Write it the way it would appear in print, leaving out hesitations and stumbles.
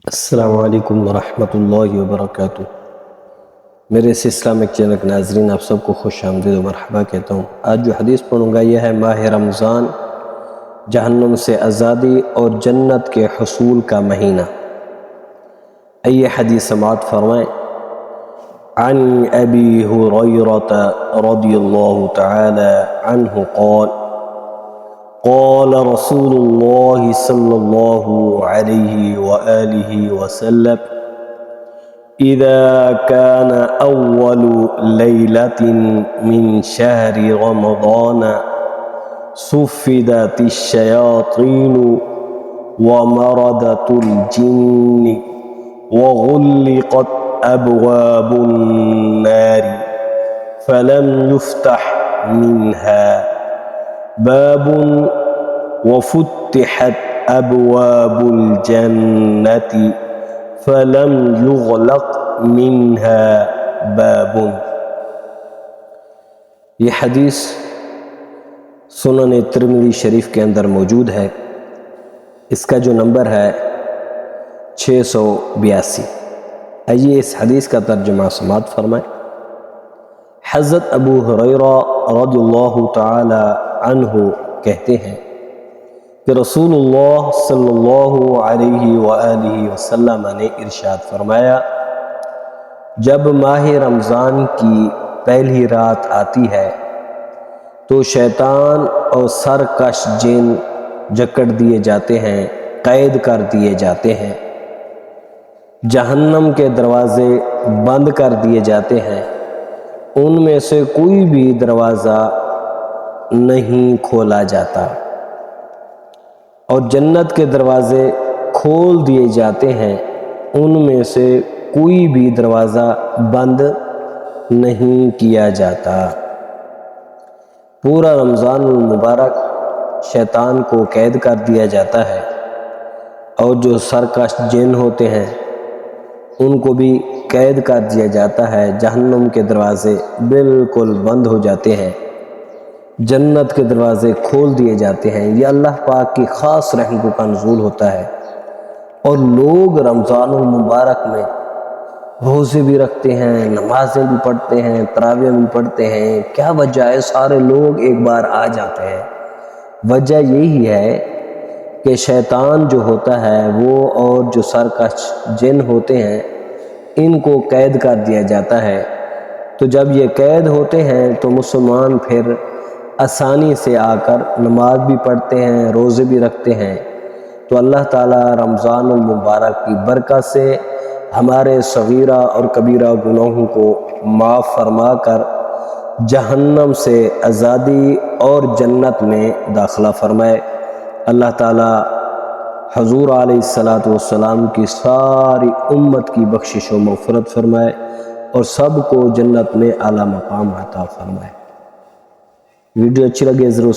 السلام علیکم ورحمۃ اللہ وبرکاتہ۔ میرے اس اسلامک چینل کے ناظرین، آپ سب کو خوش آمدید و مرحبا کہتا ہوں۔ آج جو حدیث پڑھوں گا یہ ہے ماہ رمضان، جہنم سے آزادی اور جنت کے حصول کا مہینہ۔ آئیے حدیث سماعت فرمائیں۔ عن ابی ہریرہ رضی اللہ تعالی عنہ قال قال رسول الله صلى الله عليه وآله وسلم إذا كان أول ليلة من شهر رمضان صفدت الشياطين ومردت الجن وغلقت أبواب النار فلم يفتح منها باب وفتحت أبواب الجنة فلم يغلق منها باب۔ یہ حدیث سنن ترمذی شریف کے اندر موجود ہے۔ اس کا جو نمبر ہے 682۔ آئیے اس حدیث کا ترجمہ سماعت فرمائیں۔ حضرت ابو ہریرہ رضی اللہ تعالی عنہ کہتے ہیں کہ رسول اللہ صلی اللہ علیہ وآلہ وسلم نے ارشاد فرمایا، جب ماہ رمضان کی پہلی رات آتی ہے تو شیطان اور سرکش جن جکڑ دیے جاتے ہیں، قید کر دیے جاتے ہیں، جہنم کے دروازے بند کر دیے جاتے ہیں، ان میں سے کوئی بھی دروازہ نہیں کھولا جاتا، اور جنت کے دروازے کھول دیے جاتے ہیں، ان میں سے کوئی بھی دروازہ بند نہیں کیا جاتا۔ پورا رمضان المبارک شیطان کو قید کر دیا جاتا ہے، اور جو سرکش جن ہوتے ہیں ان کو بھی قید کر دیا جاتا ہے، جہنم کے دروازے بالکل بند ہو جاتے ہیں، جنت کے دروازے کھول دیے جاتے ہیں۔ یہ اللہ پاک کی خاص رحمتوں کا نزول ہوتا ہے، اور لوگ رمضان المبارک میں روزے بھی رکھتے ہیں، نمازیں بھی پڑھتے ہیں، تراویح بھی پڑھتے ہیں۔ کیا وجہ ہے؟ سارے لوگ ایک بار آ جاتے ہیں۔ وجہ یہی ہے کہ شیطان جو ہوتا ہے وہ اور جو سرکش جن ہوتے ہیں ان کو قید کر دیا جاتا ہے، تو جب یہ قید ہوتے ہیں تو مسلمان پھر آسانی سے آ کر نماز بھی پڑھتے ہیں، روزے بھی رکھتے ہیں۔ تو اللہ تعالیٰ رمضان المبارک کی برکت سے ہمارے صغیرہ اور کبیرہ گناہوں کو معاف فرما کر جہنم سے آزادی اور جنت میں داخلہ فرمائے۔ اللہ تعالیٰ حضور علیہ السلام کی ساری امت کی بخشش و مغفرت فرمائے، اور سب کو جنت میں اعلیٰ مقام عطا فرمائے۔ ویڈیو اچھی لگے ضرور